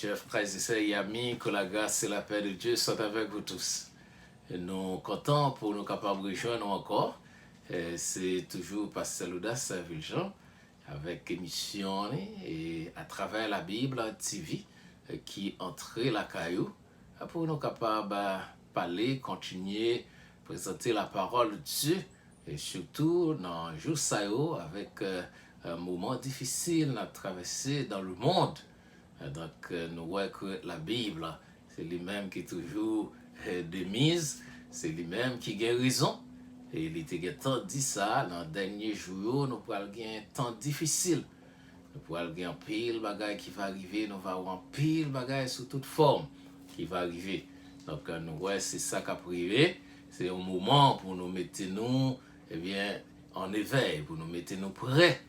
Chers frères et sœurs et amis, que la grâce et la paix de Dieu soient avec vous tous. Et nous comptons pour nous capables de rejoindre encore. C'est toujours Pasteur Loudas Viljean avec émission et à travers la Bible TV qui entrait la caillou pour nous capables de parler, continuer, présenter la parole de Dieu et surtout dans le jour ça avec un moment difficile à traverser dans le monde. Donc, nous voyons que la Bible, c'est lui-même qui est toujours de mise, c'est lui-même qui a raison. Et il était temps dit ça, dans les derniers jours, nous pourrons avoir un temps difficile. Nous pourrons avoir un pile bagaille qui va arriver, nous allons avoir un pile bagaille sous toute forme qui va arriver. Donc, nous voyons c'est ça qui a privé. C'est un moment pour nous mettre nous, en éveil, pour nous mettre nous prêts.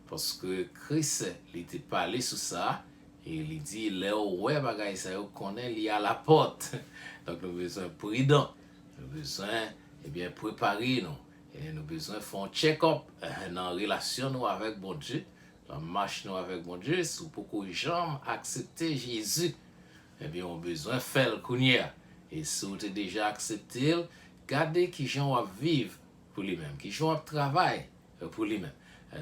Parce que Christ, il était parlé sur ça. Et il dit, les ouais bagaille ça connaît lié à la porte. Donc nous avons besoin prudent, nous avons besoin préparer nous. Et nous avons besoin de faire un check-up dans la relation nous avec bon Dieu, dans la marche nous avec bon Dieu, si pour que gens accepter Jésus, on a besoin de faire le connaître. Et si vous avez déjà accepté, gardez qui gens vont vivre pour lui-même, qui gens vont travailler pour lui-même.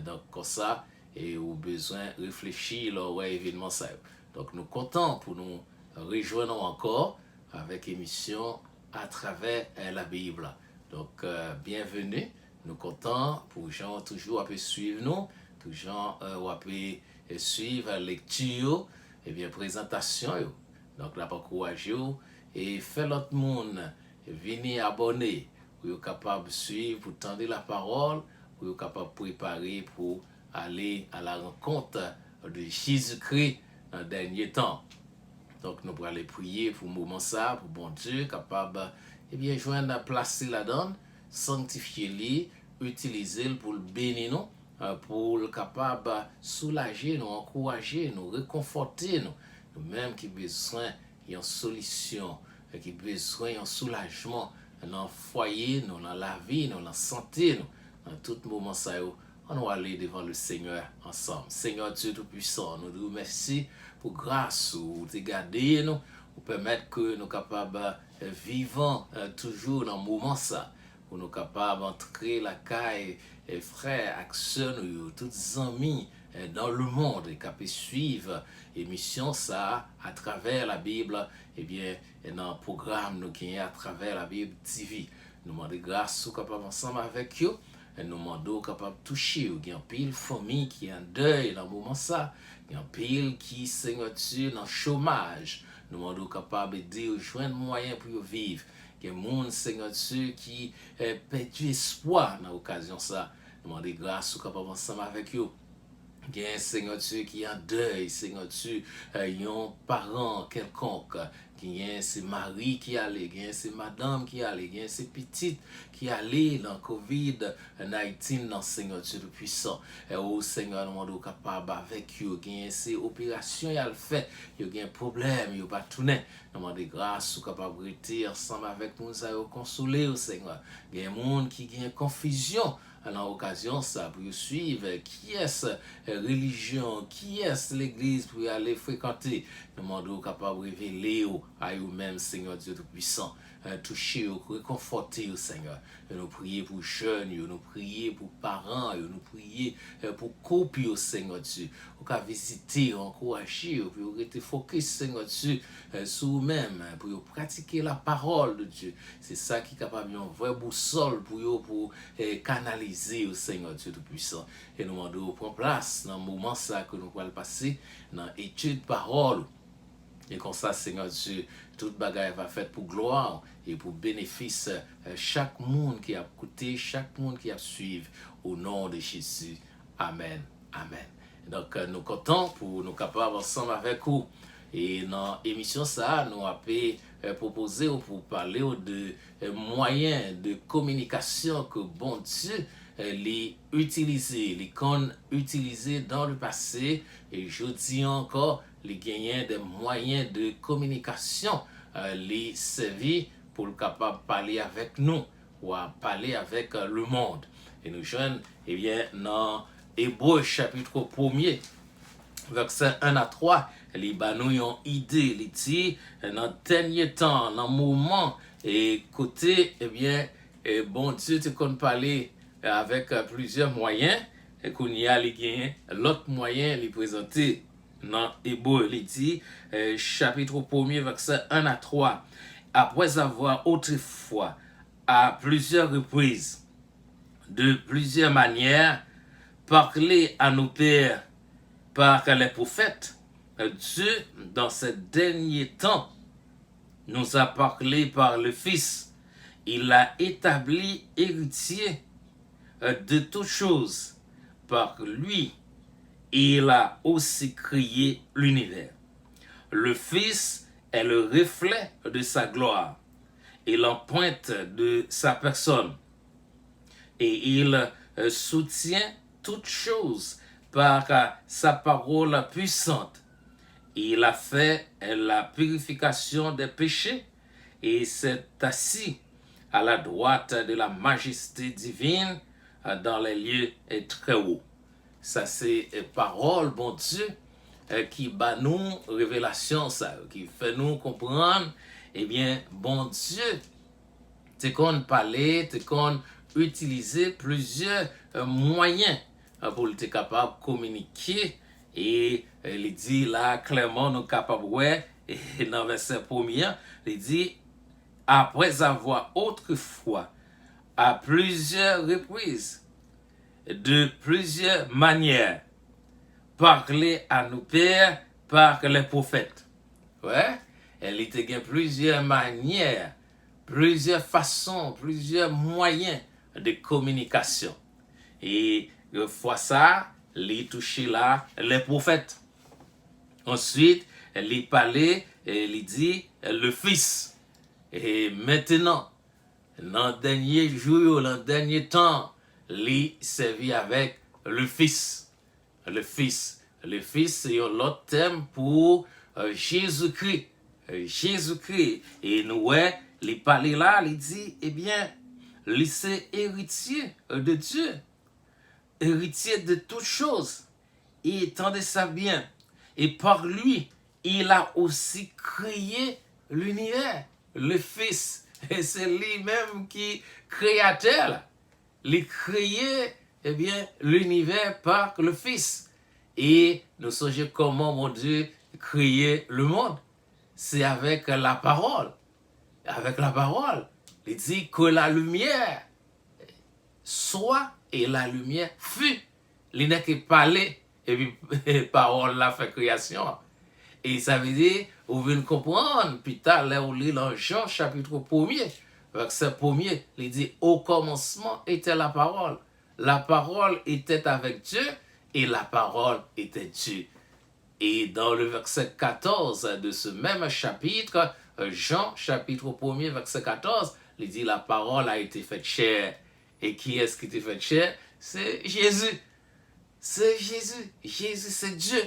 Donc comme ça, et au besoin de réfléchir lors événement ça. Donc nous comptons pour nous rejoindre encore avec émission à travers la Bible. Donc bienvenue, nous comptons pour gens toujours à suivre nous, toujours à suivre la lecture et bien présentation. Donc là encourager et faire l'autre monde venir abonner pour être capable de suivre, pour tendre la parole, pour être capable de préparer pour aller à la rencontre de Jésus-Christ dans le dernier temps. Donc, nous pourrons aller prier pour le moment ça, pour bon Dieu, capable, joindre la place là-dedans, sanctifier-le, utiliser-le pour le bénir nous, pour le capable soulager nous, encourager nous, réconforter nous. Nous-mêmes qui besoin d'une solution, qui besoin d'un soulagement dans le foyer, dans la vie, dans la santé, dans tout moment ça. On va aller devant le Seigneur ensemble. Seigneur Dieu Tout-Puissant, nous vous remercions pour grâce, pour te garder nous, pour permettre que nous capables vivant toujours dans le moment ça, pour nous capables d'entrer la caille, frères, actions, tous amis dans le monde et capables suivre l'émission ça à travers la Bible, dans le programme nous qui est à travers la Bible TV. Nous demandons grâce, capables ensemble avec vous. Nous demandons capable de toucher, il y a un pile famille qui est en deuil dans le moment ça, il y a un pile qui Seigneur Dieu dans le chômage, nous demandons capable d'aider aux joindre moyens pour vivre, il y a un monde Seigneur Dieu qui perdu espoir dans l'occasion ça, nous demandons grâce capable ensemble avec vous. Il y a un Seigneur Dieu qui est en deuil, Seigneur Dieu, il y a un parent quelconque, il y a c'est mari qui allait, il y a c'est madame qui allait, il y a c'est petite qui allait dans COVID-19 dans Seigneur Dieu le puissant. Et au Seigneur, nous demandons capable avec vous, il y a ces opérations il a le fait, il y a un problème, il n'y a pas tout net. Nous demandons grâce, capable de rester ensemble avec nous, ça va consoler au Seigneur. Il y a un monde qui a une confusion. À l'occasion, ça, pour suivre qui est religion, qui est l'église pour aller fréquenter. Nous demandons capable de révéler à vous-même, Seigneur Dieu Tout-Puissant, toucher, réconforter au Seigneur. Et nous prions pour jeunes, nous prions pour parents, nous prions pour copier au Seigneur Dieu. Pour visiter, encourager, pour rester focus, Seigneur Dieu, sur vous-même, pour pratiquer la parole de Dieu. C'est ça qui est capable de vrai boussole pour canaliser au Seigneur Dieu Tout-Puissant. Et nous demandons prendre place dans le moment ça que nous allons passer dans l'étude parole. Et comme ça, Seigneur Dieu, toute bagaille va faire pour gloire et pour bénéfice chaque monde qui a écouté, chaque monde qui a suivi au nom de Jésus. Amen. Amen. Donc, nous comptons pour nous capables ensemble avec vous. Et dans l'émission, ça, nous avons proposé pour parler de moyens de communication que bon Dieu les utiliser, les qu'on utilisé dans le passé. Et je dis encore, les gagnants des moyens de communication, les servir pour le capable de parler avec nous ou à parler avec le monde. Et nous jeunes, dans Hébreux chapitre 1er, verset 1 à 3, il ba nous une idée, il dit, dans le dernier temps, dans le moment, et côté, eh bien, bon Dieu, tu qu'on parler avec plusieurs moyens, et qu'on y a l'autre moyen, il présenté dans Hébreu, il dit, chapitre 1er, verset 1 à 3, après avoir autrefois, à plusieurs reprises, de plusieurs manières, parlé à nos pères par les prophètes, Dieu, dans ces derniers temps, nous a parlé par le Fils. Il a établi héritier de toutes choses par lui. Et il a aussi créé l'univers. Le Fils est le reflet de sa gloire et l'empreinte de sa personne. Et il soutient toutes choses par sa parole puissante. Il a fait la purification des péchés et s'est assis à la droite de la majesté divine dans les lieux très hauts. Ça, c'est parole, bon Dieu, qui bat nous révélation, ça, qui fait nous comprendre, eh bien, bon Dieu, c'est qu'on parlait, c'est qu'on utilisait plusieurs moyens pour être capable de communiquer. Et il dit là, clairement, nous sommes capables, ouais, et dans le verset 1er, il dit, après avoir autrefois, à plusieurs reprises, de plusieurs manières, parlé à nos pères par les prophètes. Ouais, il y a plusieurs manières, plusieurs façons, plusieurs moyens de communication. Et une fois ça, il touché là les prophètes. Ensuite, il parlait et il dit le Fils. Et maintenant, dans le dernier jour, dans le dernier temps, il servit avec le Fils. Le Fils. Le Fils, c'est un autre terme pour Jésus-Christ. Jésus-Christ. Et nous, il parlait là, il dit, eh bien, il c'est héritier de Dieu. Héritier de toutes choses. Et tendez ça bien. Et par lui, il a aussi créé l'univers, le Fils. Et c'est lui-même qui créateur. Il créé, eh bien, l'univers par le Fils. Et nous songeons comment, mon Dieu, créer le monde. C'est avec la parole. Avec la parole. Il dit que la lumière soit et la lumière fut. Il n'est que parler et puis parole la fait création. Et ça veut dire, vous venez comprendre, plus tard, là où lit dans Jean chapitre 1er, verset 1er, il dit, au commencement était la parole. La parole était avec Dieu et la parole était Dieu. Et dans le verset 14 de ce même chapitre, Jean chapitre 1er, verset 14, il dit, la parole a été faite chair. Et qui est-ce qui a été faite chair? C'est Jésus. C'est Jésus. Jésus, c'est Dieu.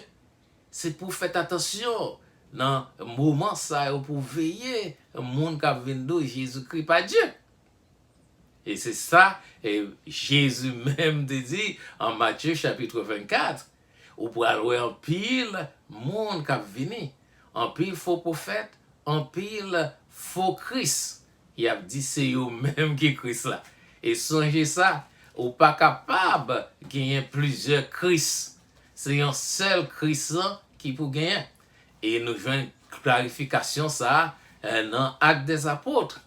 C'est pour faire attention dans le moment ça, pour veiller le monde qui a venu Jésus-Christ, pas Dieu. Et c'est ça, et Jésus même dit en Matthieu chapitre 24, ou pour aller en pile monde qui a venu, en pile faux prophète, en pile faux Christ. Il a dit c'est eux même qui Christ là. Et songez ça, ou pas capable de gagner plusieurs Christ. C'est un seul Christ qui peut gagner. Et nous jouons une clarification ça dans Actes des Apôtres.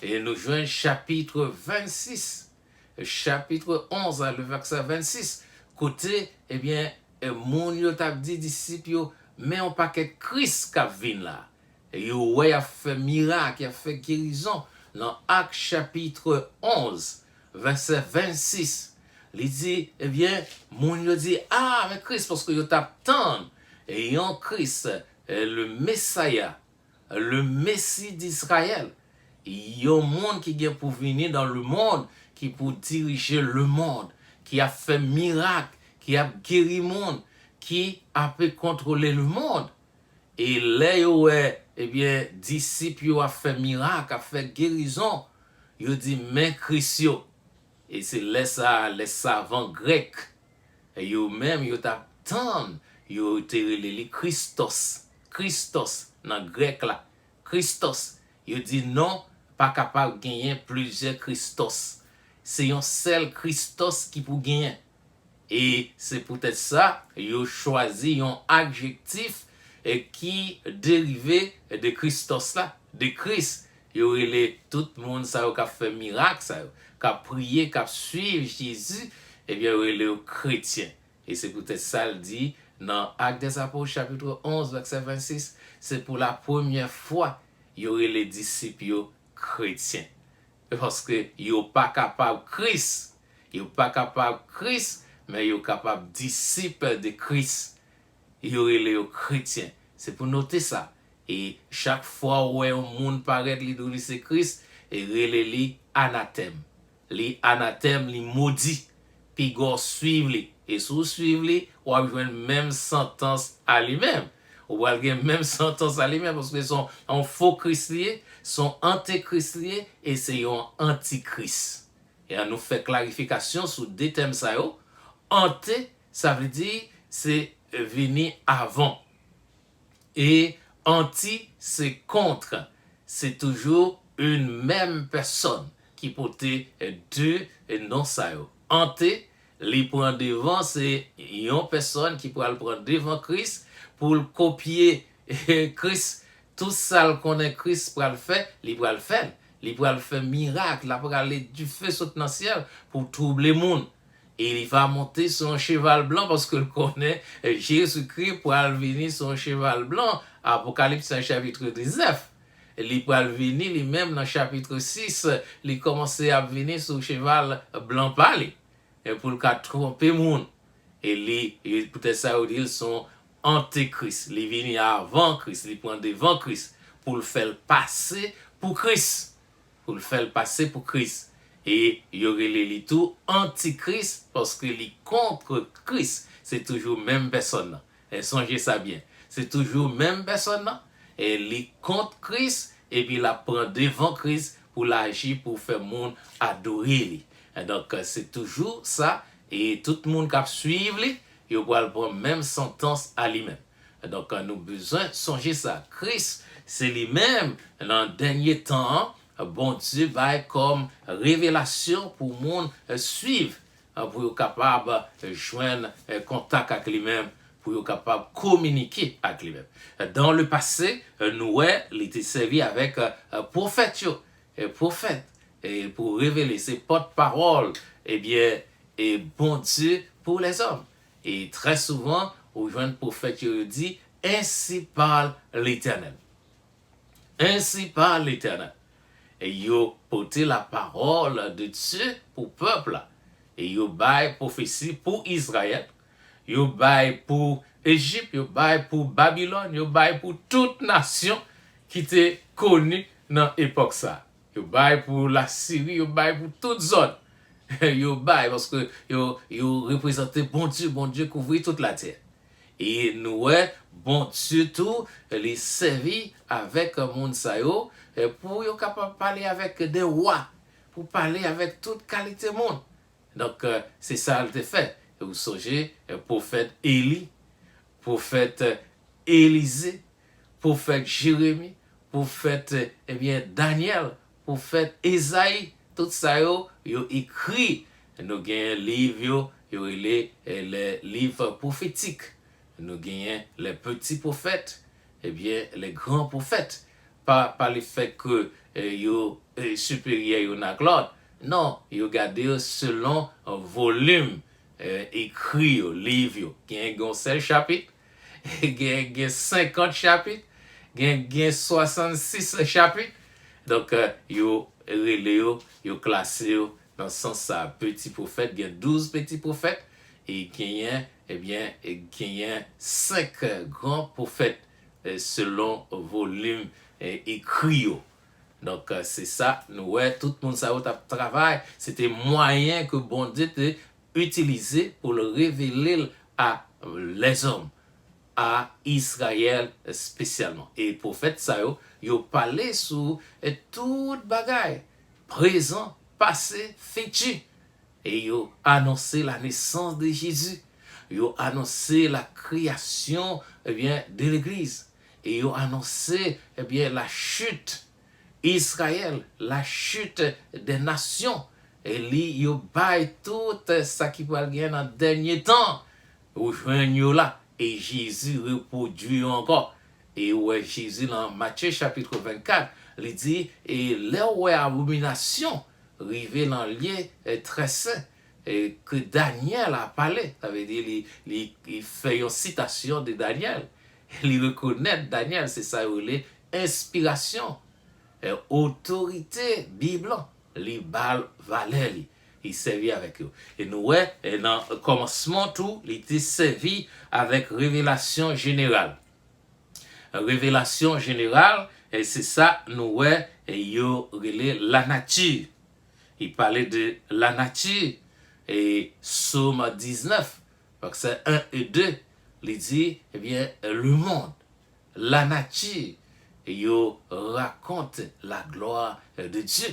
Et nous jouons chapitre 26, chapitre 11, le verset 26. Côté, eh bien, mon yo t'a dit disciples, mais on paquet Christ qui vient là. Et yo a fait miracle, il a fait guérison dans Actes chapitre 11, verset 26. Il dit, eh bien, mon yo dit, ah, mais Christ, parce que yo t'attend, et en Christ, le Messiah, le Messie d'Israël. Il y a un monde qui vient pour venir dans le monde, qui pour diriger le monde, qui a fait miracle, qui a guéri le monde, qui a pu contrôler le monde. Et là, eh bien, disciples ont fait miracle, a fait guérison. Ils ont dit, mais Christ. Et c'est les savants grecs. Et eux-mêmes, ils attendent yo te relé Christos. Christos, dans grec là. Christos. Yo dit non, pas capable de gagner plusieurs Christos. C'est un seul Christos qui peut gagner. Et c'est peut-être ça, yo choisi un adjectif qui dérivé de Christos là, de Christ. Yo relé tout le monde ça qui a fait miracle ça, qui a prié, qui a suivi Jésus, et bien relé aux chrétiens. Et c'est peut-être ça le dit dans Actes des Apôtres chapitre 11 verset 26, c'est pour la première fois yo relé disciples chrétiens. Parce que yo pas capable Christ, yo pas capable Christ, mais yo capable disciple de Christ. Yo relé aux chrétiens. C'est pour noter ça. Et chaque fois où un monde paraît li do li c'est Christ, et relé li anathème. Li anathème, li maudit. Puis go suivre li. Et si vous suivez li, ou a jouer même sentence à lui-même. Ou a jouer même sentence à lui-même parce que sont un faux Christ lié, sont antéchrist lié et c'est un antichrist. Et on nous fait clarification sur deux thèmes ça yo. Anté, ça veut dire c'est venir avant. Et anti, c'est contre. C'est toujours une même personne qui porte deux noms ça yo. Anté, li prend devant, c'est une personne qui pourra le prendre devant Christ pour le copier Christ. Tout ça qu'on est Christ pour le faire, il pourra le faire. Il pourra le faire miracle, il pourra aller du feu sauter dans le ciel pour troubler le monde. Et il va monter sur un cheval blanc parce qu'il connaît Jésus-Christ pour venir sur un cheval blanc. Apocalypse chapitre 19. Il pourra venir lui-même dans le chapitre 6. Il commence à venir sur un cheval blanc pâle. Pour le cas tromper le monde. Et peut-être ça, ils sont antéchrist. Ils viennent avant Christ. Ils prennent devant Christ pour le faire passer pour Christ. Pour le faire passer pour Christ. Et il y aurait les tout antichrist parce que les contre Christ, c'est toujours même personne. Et songez ça bien. C'est toujours même personne. Et les contre Christ, et puis la prend devant Christ pour l'agir, pour faire le monde adorer. Et donc, c'est toujours ça. Et tout le monde qui suit, il va prendre même sentence à lui-même. Et donc, nous avons besoin de songer ça. Christ, c'est lui-même, dans le dernier temps, bon Dieu va comme révélation pour le monde suivre, pour être capable de joindre contact avec lui-même, pour être capable de communiquer avec lui-même. Dans le passé, Noé était servi avec prophète, et pour révéler ses porte-paroles, eh bien, et bon Dieu pour les hommes. Et très souvent, au jeune prophète, il dit, ainsi parle l'Éternel. Ainsi parle l'Éternel. Et yo porté la parole de Dieu pour le peuple. Et yo bail prophétie pour Israël. Yo bail pour Égypte, yo bail pour Babylone, yo bail pour toute nation qui était connue dans l'époque ça. Yo bail pour la Syrie, yo bail pour toute zone. Yo bail parce que yo représentait bon Dieu couvrir toute la terre. Et nous, bon Dieu tout, les servi avec un monde ça yo, pour yo capable parler avec des rois, pour parler avec toute qualité monde. Donc c'est ça le fait. Vous songez, prophète Élie, prophète Élisée, prophète Jérémie, prophète Daniel, prophète Esaïe, tout ça yo écrit. Nous gagnons un livre yo les livres prophétiques. Nous gagnons les petits prophètes, les grands prophètes. Pas le fait que yo supérieur à l'autre. Non, yo gardé selon un volume écrit au livre. Il y a 16 chapitres, il y a 50 chapitres, il y a 66 chapitres. Donc, yo classé dans le sens ça, petit prophète, il y a 12 petits prophètes, et il y a 5 grands prophètes selon volume écrit. Donc, c'est ça, nous, tout le monde ça travail, c'était moyen que bon Dieu a utilisé pour le révéler à les hommes, à Israël spécialement. Et le prophète ça, il parlait sur toute bagaille, présent, passé, futur. Et il a annoncé la naissance de Jésus. ils ont annoncé la création de l'Église. Et ils ont annoncé la chute Israël, la chute des nations. Et ils ont baillé tout ça qui va gagner dans le dernier temps. Ou joignent là. Et Jésus reproduit encore. Et ouais, Jésus dans Matthieu chapitre 24, il dit, et là où est abomination, arrivé dans le lieu très saint, et que Daniel a parlé. Ça veut dire, il fait une citation de Daniel. Il reconnaît Daniel, c'est ça, l'inspiration, autorité, Bible, les balles valait, il servait avec eux. Et nous, dans le commencement, tout, il était servi avec révélation générale. Révélation générale, et c'est ça, nous, il relait la nature. Il parlait de la nature. Et Psaume 19, versets 1 et 2, il dit, le monde, la nature, il raconte la gloire de Dieu.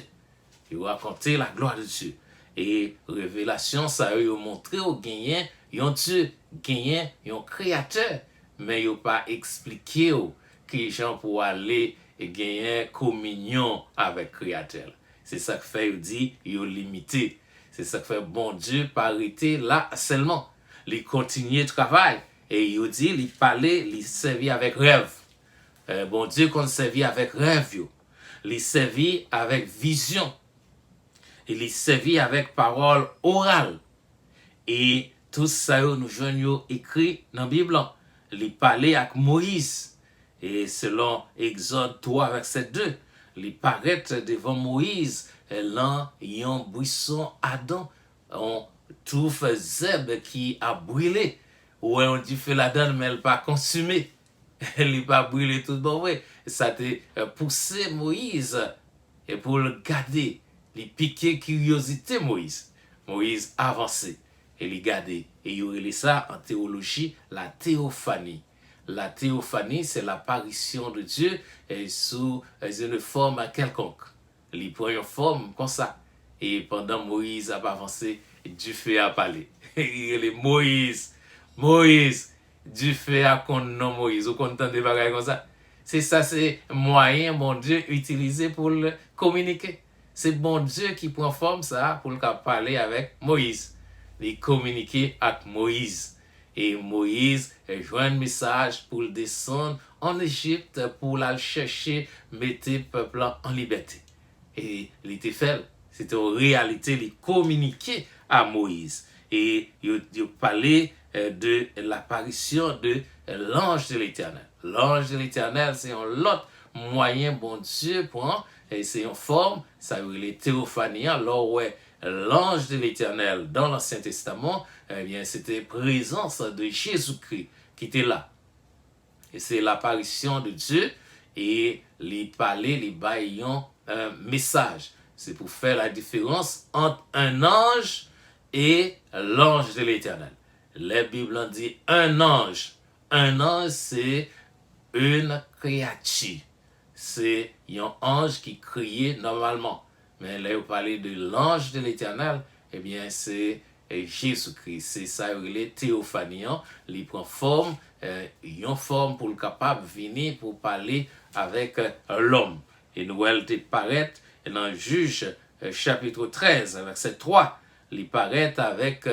Il raconte la gloire de Dieu. Et révélation, ça a montré au gagnant, un Dieu, gagnant, un créateur, mais il n'a pas expliqué que les gens pour aller et gagner communion avec le créateur. C'est ça que fait, il dit, il est limité. C'est ça que fait, bon Dieu, pas arrêter là seulement. Il continue le travail. Et il dit, il parlait, il servit avec rêve. Bon Dieu, qu'on servit avec rêve. Il servit avec vision. Il servit avec parole orale. Et tout ça, nous joignons écrit dans la Bible. Il parlait avec Moïse. Et selon Exode 3, verset 2, il paraît devant Moïse, là, il y a un buisson Adam, on trouve zèbre qui a brûlé. Ou on dit fait la donne, mais elle n'a pas consumé. Elle n'a pas brûlé tout bon, oui. Ça a poussé Moïse et pour le garder, il piqué curiosité Moïse. Moïse avancé et il gardé. Et il y aurait ça en théologie, la théophanie. La théophanie, c'est l'apparition de Dieu sous une forme quelconque. Il prend une forme comme ça. Et pendant Moïse a avancé, Dieu fait à parler. Il est Moïse, Dieu fait à qu'on nom Moïse. Vous comprenez des bagages comme ça? C'est ça, c'est moyen, bon Dieu, utilisé pour le communiquer. C'est bon Dieu qui prend forme ça pour le parler avec Moïse. Il communiquer avec Moïse. Et Moïse joint un message pour descendre en Égypte pour aller chercher, mettre le peuple en liberté. Et il était fait, c'était en réalité, il communiquait à Moïse. Et il parlait de l'apparition de l'ange de l'Éternel. L'ange de l'Éternel, c'est un autre moyen, bon Dieu, prend, et c'est une forme, ça veut dire théophanie, alors ouais, l'ange de l'Éternel dans l'Ancien Testament, eh bien, c'était présence de Jésus-Christ qui était là. Et c'est l'apparition de Dieu et les palais, les baillons, un message. C'est pour faire la différence entre un ange et l'ange de l'Éternel. La Bible dit un ange. Un ange, c'est une créature. C'est un ange qui criait normalement. Mais là, vous parlez de l'ange de l'Éternel, eh bien, c'est Jésus-Christ. C'est ça, il est théophanie. Il prend forme, une forme pour le capable de venir pour parler avec l'homme. Et nous, elle paraît dans Juge chapitre 13, verset 3. Il paraît avec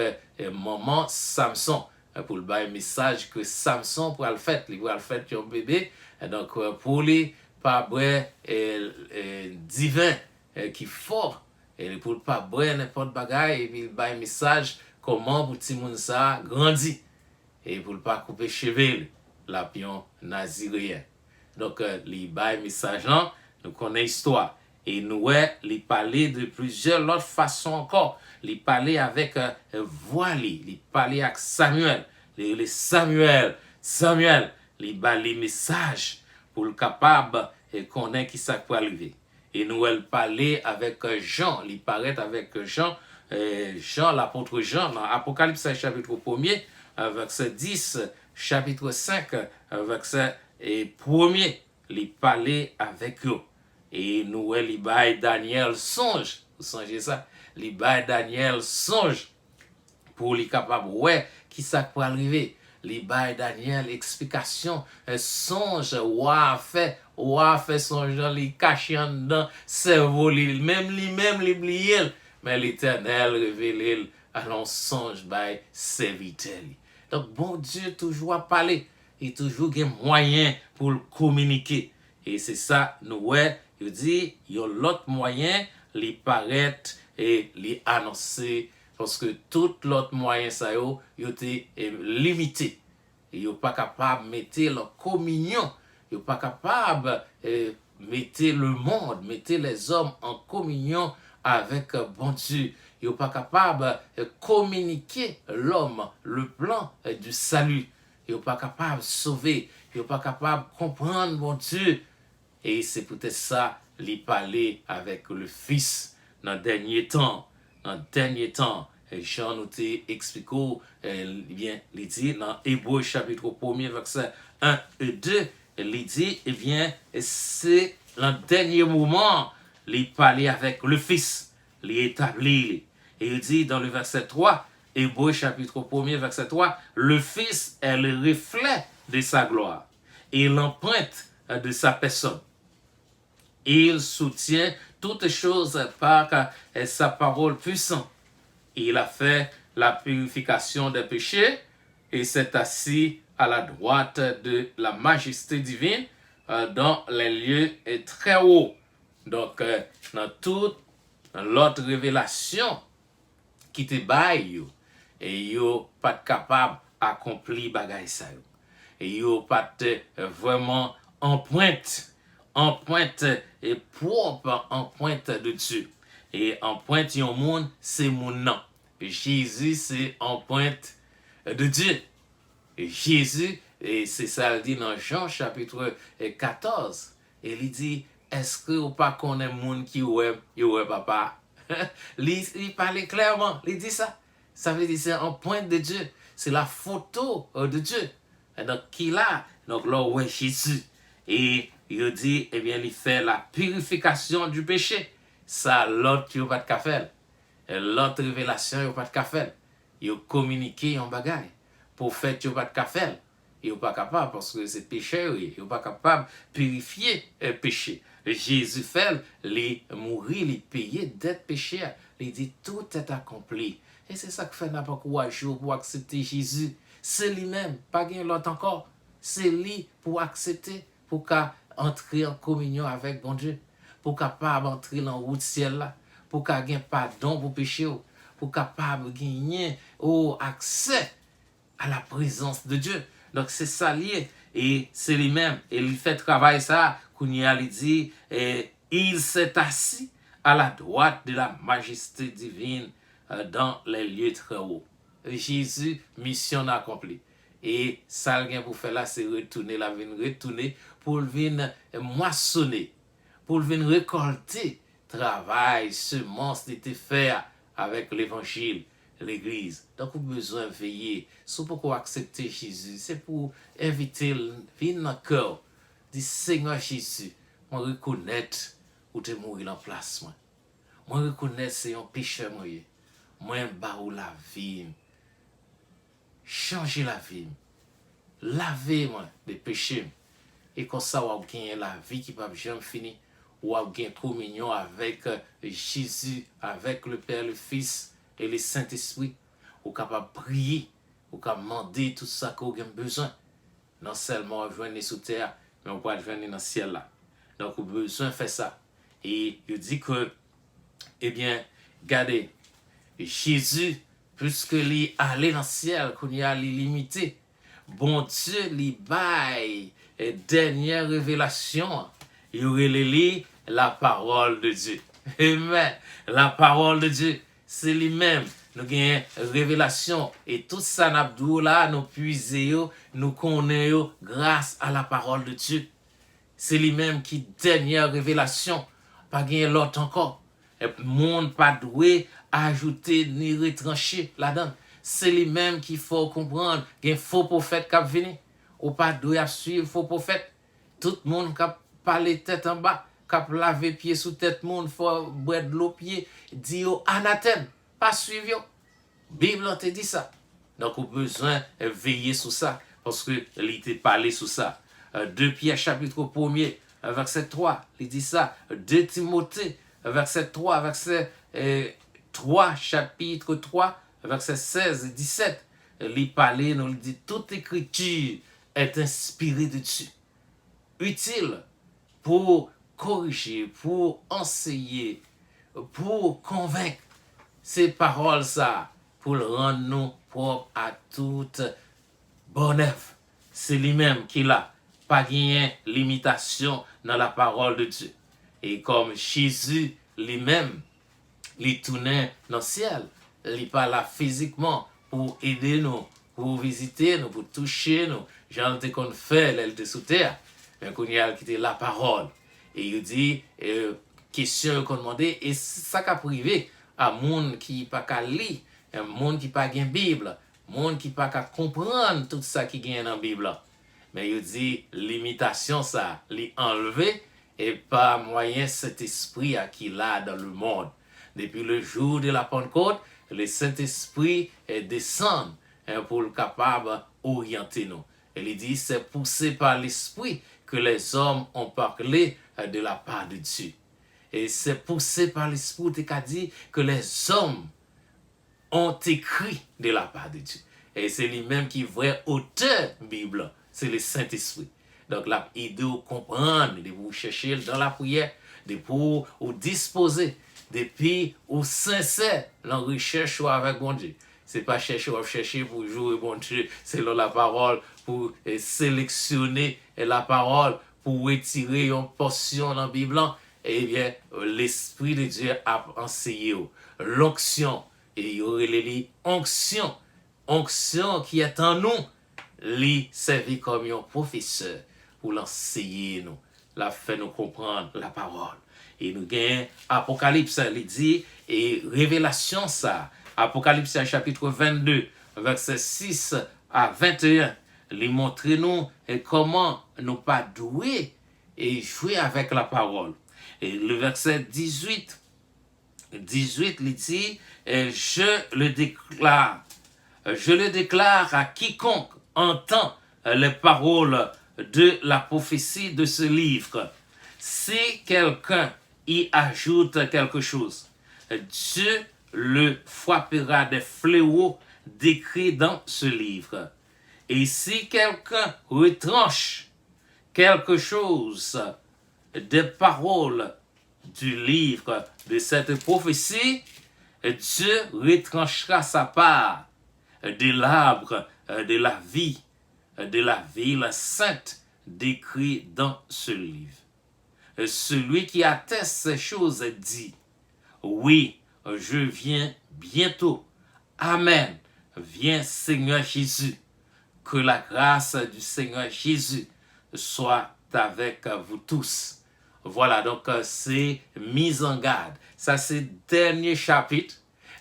maman Samson. Pour le bas message que Samson pour le faire. Il va le faire un bébé. Donc, pour lui, pas vrai divin qui fort. Et pour ne pas boire n'importe bagaille, et puis il a un message comment pour tout le monde ça grandit. Et pour ne pas couper cheveux, la pion nazirien. Donc, il a un message là, nous connaissons l'histoire. Et nous, il parlait de plusieurs autres façons encore. Il parlait avec voile, il parlait avec Samuel. Samuel, il a les messages pour le capable et connaître qui ça peut arriver. Et nous, elle parlait avec Jean, il paraît avec Jean, l'apôtre Jean, dans Apocalypse chapitre 1er, verset 10, chapitre 5, verset 1er, il parlait avec eux. Et nous, il baille Daniel songe, vous songez ça? Il baille Daniel songe pour les capables, ouais, qui ça peut arriver. Li bay Daniel explication, songe, ou a fait songe, li caché en dedans, cerveau, même li blié, mais l'Éternel révèle à l'on songe bay serviteur. Donc bon Dieu toujours a parlé, il toujours un moyen pour le communiquer. Et c'est ça, nous, ouais, il dit, il y a l'autre moyen, li paraître et li annoncer, parce que tout l'autre moyen, ça yo été limité. Ils sont pas capable de mettre leur communion, ils sont pas capable de mettre le monde, mettre les hommes en communion avec bon Dieu. Ils sont pas capable de communiquer l'homme, le plan du salut. Ils sont pas capable de sauver, ils sont pas capable de comprendre bon Dieu. Et c'est peut-être ça, il parler avec le Fils dans le dernier temps. Dans le dernier temps, Jean nous explique, bien, il dit dans Hébreux chapitre 1er, verset 1 et 2, il dit, eh bien, c'est dans le dernier moment, il parler avec le Fils, il établit. Et il dit dans le verset 3, Hébreux chapitre 1er, verset 3, le Fils est le reflet de sa gloire et l'empreinte de sa personne. Il soutient toutes choses par sa parole puissante. Il a fait la purification des péchés et s'est assis à la droite de la majesté divine dans les lieux très hauts. Donc, dans toute l'autre révélation qui te baille, et yo pas capable d'accomplir bagay ça. Et yo pas vraiment empreinte et propre empreinte de Dieu. Et empreinte yon monde, c'est mon nom. Jésus, c'est empreinte de Dieu. Et Jésus, et c'est ça le dit dans Jean chapitre 14. Et il dit, est-ce que vous pas connaît monde qui ouais papa? Il parle clairement, il dit ça. Ça veut dire c'est empreinte de Dieu. C'est la photo de Dieu. Et donc, qui là? Donc là, ouais, Jésus. Et il dit, eh bien, il fait la purification du péché. Ça, l'autre, il n'y a pas de faire. L'autre révélation, il n'y a pas de faire. Il communiqué en bagaille. Prophète, il n'y a pas de faire. Il n'est pas capable parce que c'est péché. Il n'est pas capable de purifier le péché. Jésus fait, il mourir, il payer d'être péché. Il dit, tout est accompli. Et c'est ça que fait n'importe quoi jour pour accepter Jésus. C'est lui-même, pas gain l'autre encore. C'est lui pour accepter, pour entrer en communion avec bon Dieu, pour capable entrer dans la route ciel là, pour gagner pardon pour péché, pour capable gagner accès à la présence de Dieu. Donc c'est ça lié et c'est lui-même et il fait travail ça qu'on y a dit et il s'est assis à la droite de la majesté divine dans les lieux très hauts. Jésus, mission accomplie. Et ça, pour faire là, c'est retourner, retourner pour venir moissonner, pour venir récolter travail, semence d'été faire avec l'évangile, l'église. Donc, vous avez besoin de veiller. C'est pourquoi accepter Jésus. C'est pour inviter, venir dans le cœur, dire Seigneur Jésus, moi reconnaître où tu es mort en place. Moi reconnaître c'est un pécheur. Moi, je la vie. Changer la vie. Laver-moi des péchés. Et comme ça, on gagne la vie qui ne va jamais finir. Ou on gagne communion avec Jésus, avec le Père, le Fils et le Saint-Esprit. Ou capable de prier. Ou capable de demander tout ça qu'on a besoin. Non seulement rejoindre sur terre, mais on peut rejoindre dans le ciel là. Donc, on a besoin de faire ça. Et il dit que, eh bien, regardez, Jésus, puisque lui allait dans le ciel, qu'on y a limité, bon Dieu lui baille dernière révélation, il aurait la parole de Dieu. Amen. La parole de Dieu, c'est lui-même. Nous avons révélation et tout ça, nous là, nous puisons, nous connaissons grâce à la parole de Dieu. C'est lui-même qui dernière révélation, pas gagner l'autre encore. Et le monde pas doué ajouter ni retrancher là-dedans. C'est lui-même qu'il faut comprendre. Il y a un faux prophète qui venu. Ou pas doué à suivre faux prophète. Tout le monde qui parle tête en bas, qui laver pied sous tête, monde faut boire de l'eau pied, dit anathème, pas suivre. Bible te dit ça. Donc, on a besoin de veiller sur ça, parce que il était parlé sur ça. 2 Pierre chapitre 1er, verset 3, il dit ça. 2 Timothée, verset 3, verset 3, chapitre 3, verset 16 et 17. Il parlait, nous dit, toute écriture est inspirée de Dieu, utile pour corriger, pour enseigner, pour convaincre. Ces paroles, ça, pour le rendre nous propres à toute bonne œuvre. C'est lui-même qui l'a. Pas de limitation dans la parole de Dieu. Et comme Jésus lui-même, il tournait dans le ciel, il pas là physiquement pour aider nous, pour visiter nous, pour toucher nous. Jean te qu'on fait, elle était sous terre, mais qu'on y a quitté la parole. Et il dit, question qu'on demandait, et ça qu'a privé à monde qui pas qu'à lire, un monde qui pas gain Bible, monde qui pas qu'à comprendre tout ça qui gagne dans la Bible. Mais il dit, l'imitation, ça, l'enlever, et pas moyen cet esprit à qui là dans le monde. Depuis le jour de la Pentecôte, le Saint-Esprit descend pour le capable d'orienter nous. Et il dit, c'est poussé par l'Esprit que les hommes ont parlé de la part de Dieu. Et c'est poussé par l'Esprit qui a dit que les hommes ont écrit de la part de Dieu. Et c'est lui-même qui est vrai auteur de la Bible. C'est le Saint-Esprit. Donc, là, il doit comprendre, de vous chercher dans la prière, de pour vous disposer, depuis ou sincère dans la recherche avec bon Dieu. C'est pas chercher pour jouer bon Dieu, c'est la parole, pour sélectionner la parole, pour retirer une portion dans la Bible. Eh bien, l'Esprit de Dieu a enseigné l'onction, et il y aurait les onction qui est en nous, lui servir comme un professeur pour l'enseigner nous, la fait nous comprendre la parole. Et nous gagnons Apocalypse, il dit, et révélation ça, Apocalypse chapitre 22, verset 6 à 21, il montre nous comment nous pas doués et jouer avec la parole. Et le verset 18, il dit, je le déclare à quiconque entend les paroles de la prophétie de ce livre. Si quelqu'un y ajoute quelque chose, Dieu le frappera des fléaux décrits dans ce livre. Et si quelqu'un retranche quelque chose des paroles du livre de cette prophétie, Dieu retranchera sa part de l'arbre de la vie, de la ville sainte décrit dans ce livre. Celui qui atteste ces choses dit, oui, je viens bientôt. Amen. Viens Seigneur Jésus. Que la grâce du Seigneur Jésus soit avec vous tous. Voilà, donc c'est mise en garde. Ça, c'est le dernier chapitre,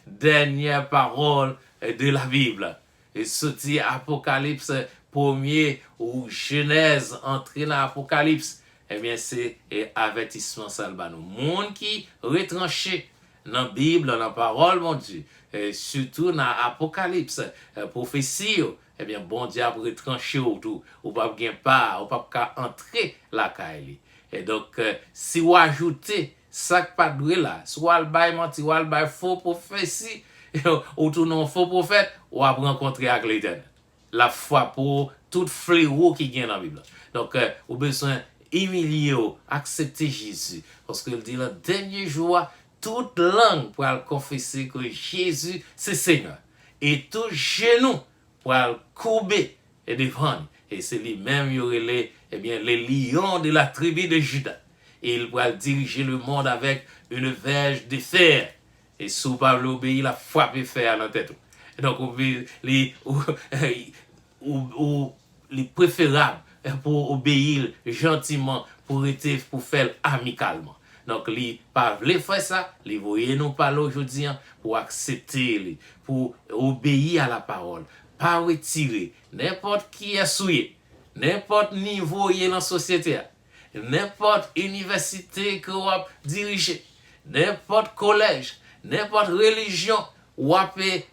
dernière parole de la Bible. Et sorti Apocalypse 1er ou Genèse, entrer dans l'Apocalypse, eh bien, c'est avertissement salbano. Monde qui retranché dans la Bible, dans la parole, mon Dieu, et surtout dans l'Apocalypse, prophétie, eh bien, bon Dieu a retranché autour, ou pas bien pas, ou pas entrer la caille. Et donc, si vous ajoutez ça qui pas doué là, soit le bail menti, soit le bail faux prophétie, ou tout non faux prophète, ou à rencontrer avec l'Éternel. La foi pour tout fléau qui vient dans la Bible. Donc, vous avez besoin humilier, accepter Jésus. Parce qu'il dit le dernier jour, toute langue pour confesser que Jésus, c'est Seigneur. Et tout genou pour courber et devant. Et c'est lui-même, il y aurait les lions de la tribu de Juda. Et il va diriger le monde avec une verge de fer. Et si vous ne pouvez pas obéir, il a frappé fer dans la tête. Donc, les préférables pour obéir gentiment, pour faire amicalement. Donc, les pas voulu faire ça, les voyez nous parler aujourd'hui pour accepter, pour obéir à la parole, pas retirer n'importe qui est souillé, n'importe niveau dans la société, n'importe université que vous dirigez, n'importe collège, n'importe religion ou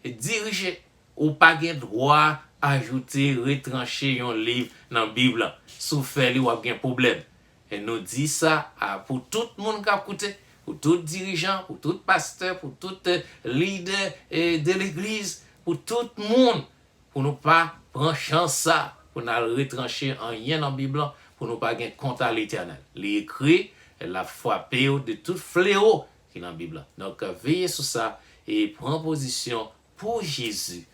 diriger, ou pas de droit ajouter, retrancher un livre dans la Bible. Sous fait, il y a un problème. Et nous dit ça pour tout le monde qui a écouté, pour tout dirigeant, pour tout pasteur, pour tout leader de l'église, pour tout le monde, pour ne pas prendre chance ça, pour ne retrancher en rien dans la Bible, pour ne pas gagner compte à l'éternel. L'écrit, la frappé de tout fléau qui est dans la Bible. Donc, veillez sur ça et prends position pour Jésus.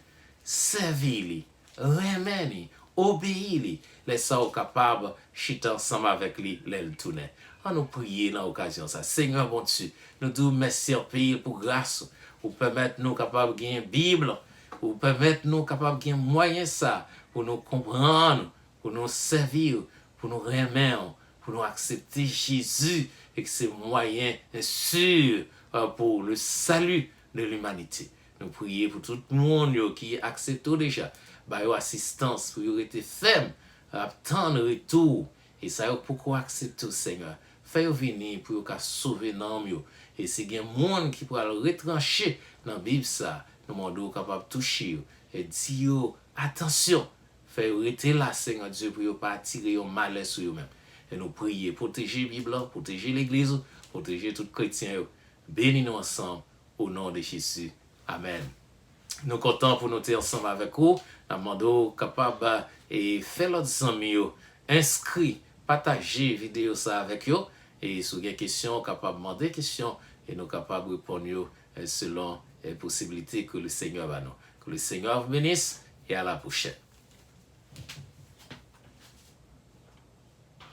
Servis-lui, remets-lui, obéis-lui. Laisse-nous capable de chiter ensemble avec lui, l'aile tourner. On nous prie dans l'occasion ça. Seigneur, bon Dieu, nous disons merci au pays pour grâce, pour permettre nous capables de gagner une Bible, pour permettre nous capables de gagner moyen ça, pour nous comprendre, pour nous servir, pour nous remettre, pour nous accepter Jésus et que c'est moyen sûr pour le salut de l'humanité. Nous prions pour tout le monde qui accepte déjà, assistance, pour être ferme, attendre retour. Et ça, pourquoi accepter le Seigneur? Fais-le venir pour sauver l'homme. Et si il y a un monde qui pourra le retrancher dans la Bible, ça, nous sommes capables de toucher et dire attention, fais-le rester là, Seigneur Dieu, pour ne pas attirer un malheur sur eux-mêmes. Et nous prions, protéger la Bible, protéger l'Église, protéger tous les chrétiens. Bénis-nous ensemble au nom de Jésus. Amen. Nous sommes contents pour nous être ensemble avec vous. Nous demandons capable et faire l'autre amis inscrit, partager vidéo ça avec eux et si vous avez des questions, capable de demander des questions et nous capables de répondre selon les possibilités que le Seigneur va nous. Que le Seigneur vous bénisse et à la prochaine.